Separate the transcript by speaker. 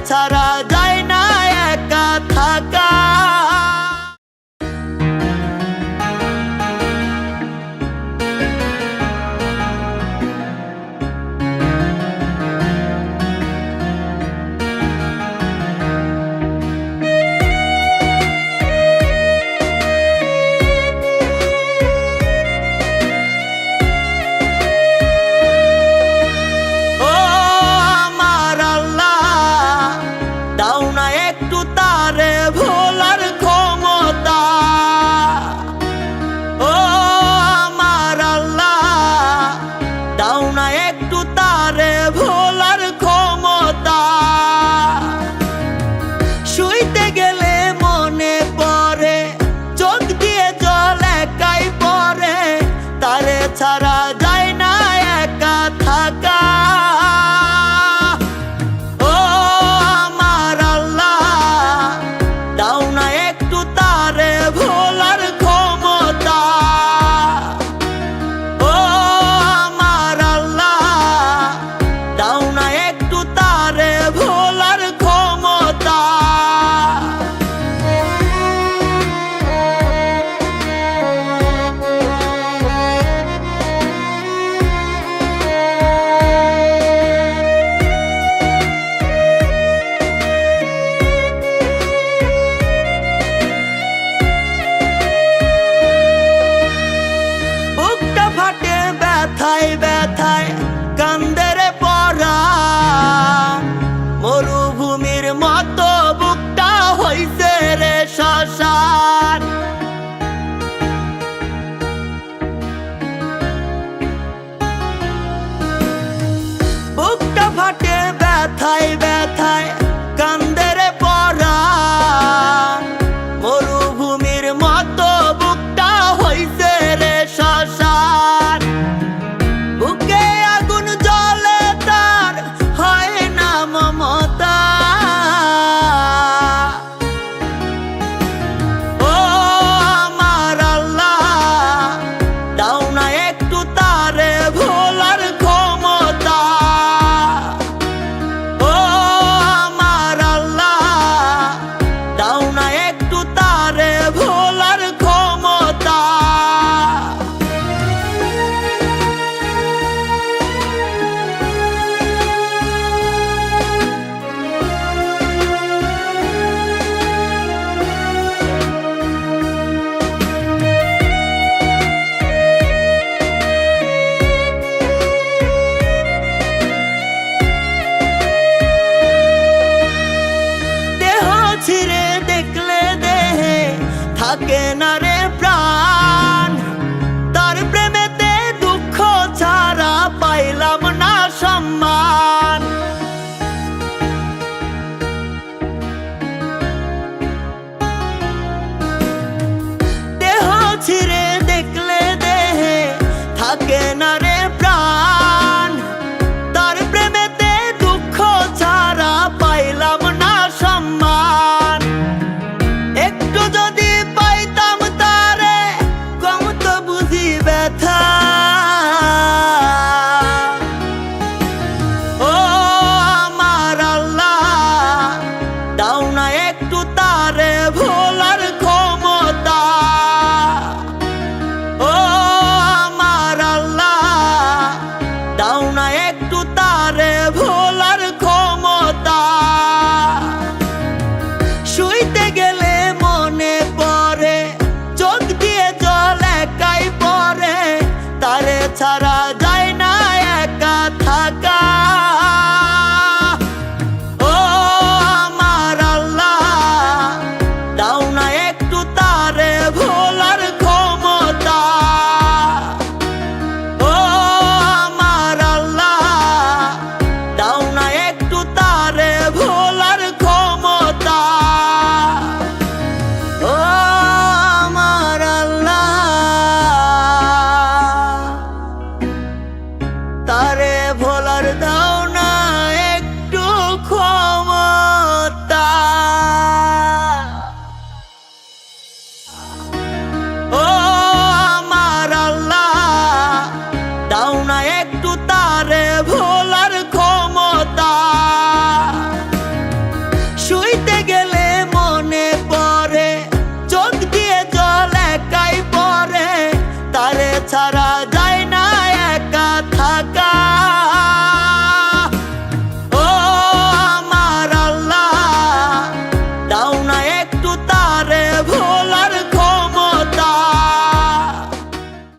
Speaker 1: ছাড়া যায় না একা থাকা। ছাড়া যায় না একা থাকা। ও আমার আল্লাহ, দাও না একটু তারে ভোলার ক্ষমতা। ও আমার আল্লাহ, দাও না একটু তারে ভোলার ক্ষমতা। ব্যথায় ব্যথায় কান্দের পরাণ, মরুভূমির মতো বুকটা হইছে রে শ্মশান। বুকটা ফাটে ব্যথায় ব্যথায় কান্দের পরাণ, মরুভূমির মতো বুকটা হইছে রে শ্মশান। বুকে আগুন জ্বলে তার হয় না মমতা। ও আমার আল্লাহ, দাও না একটু তারে ভোলার ক্ষমতা। ছাড়া